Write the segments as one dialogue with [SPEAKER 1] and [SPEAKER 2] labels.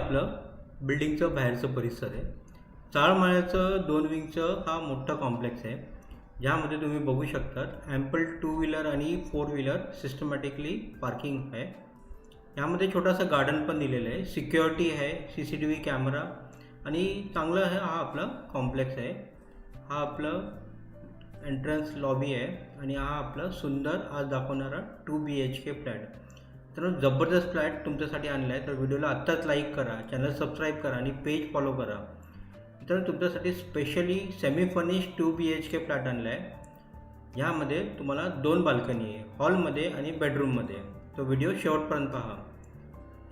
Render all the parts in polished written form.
[SPEAKER 1] आपलं बिल्डिंगचं बाहेरचं परिसर आहे. चाळमाळ्याचं 2 विंगचं हा मोठा कॉम्प्लेक्स आहे. ज्यामध्ये तुम्ही बघू शकता ॲम्पल 2 व्हीलर आणि 4 व्हीलर सिस्टमॅटिकली पार्किंग आहे. यामध्ये छोटासा गार्डन पण दिलेलं आहे. सिक्युरिटी आहे, CCTV कॅमेरा आणि चांगला आहे हा आपला कॉम्प्लेक्स आहे. हा आपलं एंट्रन्स लॉबी आहे आणि हा आपला सुंदर आज दाखवणारा 2 BHK फ्लॅट. तर जबरदस्त फ्लॅट तुमच्यासाठी आणला आहे. तर व्हिडिओला आत्ताच लाईक करा, चॅनल सबस्क्राईब करा आणि पेज फॉलो करा. तर तुमच्यासाठी specially semi furnished 2 BHK flat आणला आहे. ह्यामध्ये तुम्हाला 2 बाल्कनी आहे, हॉलमध्ये आणि बेडरूममध्ये. तो व्हिडिओ शेवटपर्यंत पहा.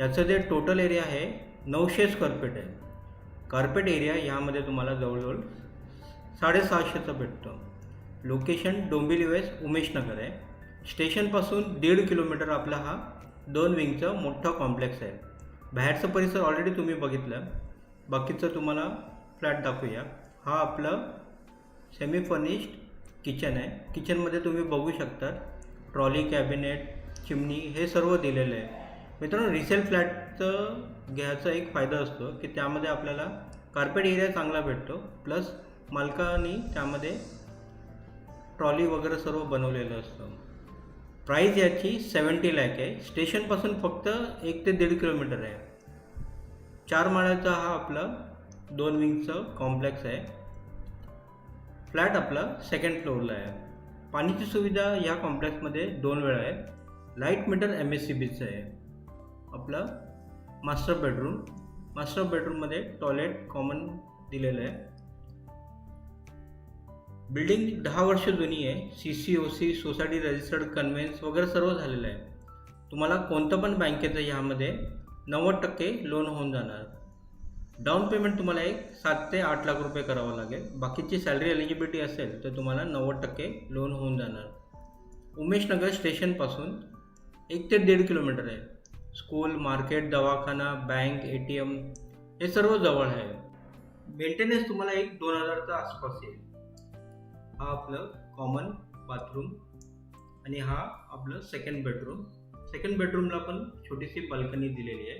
[SPEAKER 1] याचं जे टोटल एरिया आहे 900 स्क्वेअर फीट आहे. कार्पेट एरिया यामध्ये तुम्हाला जवळजवळ 650चा भेटतो. लोकेशन डोंबिवली वेस्ट उमेशनगर आहे. स्टेशनपासून 1.5 किलोमीटर आपला हा 2 विंगचा मोठा कॉम्प्लेक्स आहे. बाहेरचं परिसर ऑलरेडी तुम्ही बघितलं. बाकीचं तुम्हाला फ्लॅट दाखवूया. हा आपलं सेमी फर्निश्ड किचन आहे. किचनमध्ये तुम्ही बघू शकता ट्रॉली, कॅबिनेट, चिमणी हे सर्व दिलेलं आहे. मित्रांनो, रिसेल फ्लॅटचं घ्यायचा एक फायदा असतो की त्यामध्ये आपल्याला कार्पेट एरिया चांगला भेटतो, प्लस मालकांनी त्यामध्ये ट्रॉली वगैरे सर्व बनवलेलं असतं. प्राईस याची 70 लाख आहे. स्टेशनपासून फक्त 1 ते 1.5 किलोमीटर आहे. 4 माळ्याचा हा आपला 2 विंगचं कॉम्प्लेक्स आहे. फ्लॅट आपला 2nd फ्लोअरला आहे. पाण्याची सुविधा या कॉम्प्लेक्समध्ये 2 वेळा आहे. लाईट मीटर MSCBचं आहे. आपलं मास्टर बेडरूममध्ये टॉयलेट कॉमन दिलेलं आहे. बिल्डिंग 10 वर्ष जुनी आहे. CCOC सोसायटी रजिस्टर्ड कन्व्हेन्स वगैरे सर्व झालेलं आहे. तुम्हाला कोणतं पण बँकेचं ह्यामध्ये 90% लोन होऊन जाणार. डाऊन पेमेंट तुम्हाला 7 ते 8 लाख रुपये करावं लागेल. बाकीची सॅलरी एलिजिबिलिटी असेल तर तुम्हाला 90% लोन होऊन जाणार. उमेशनगर स्टेशनपासून 1 ते 1.5 किलोमीटर आहे. स्कूल, मार्केट, दवाखाना, बँक, ATM हे सर्व जवळ आहे. मेंटेनन्स तुम्हाला 2,000च्या आसपास येईल. हा आपलं कॉमन बाथरूम आणि हा आपलं 2nd बेडरूम. 2nd बेडरूमला पण छोटीशी बाल्कनी दिलेली आहे.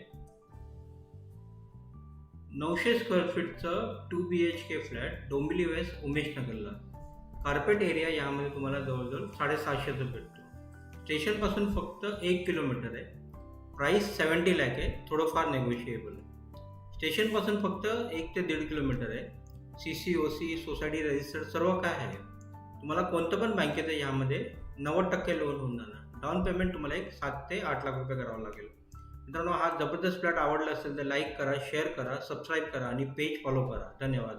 [SPEAKER 1] 900 स्क्वेअर फीटचं 2 BHK फ्लॅट डोंबिवली वेस्ट उमेशनगरला. कार्पेट एरिया यामध्ये तुम्हाला जवळजवळ 750चं भेटतो. स्टेशनपासून फक्त 1 किलोमीटर आहे. प्राईस 70 लाख आहे, थोडंफार नेगोशिएबल. स्टेशनपासून फक्त 1 ते 1.5 किलोमीटर आहे. CCOC सोसायटी रजिस्टर्ड सर्व काय आहे. तुम्हाला कोणतं पण बँकेचं यामध्ये 90% लोन होऊन जाणार. डाऊन पेमेंट तुम्हाला 7 ते 8 लाख रुपये करावं लागेल. मित्रांनो, हा जबरदस्त फ्लॅट आवडला असेल तर लाईक करा, शेअर करा, सबस्क्राईब करा आणि पेज फॉलो करा. धन्यवाद.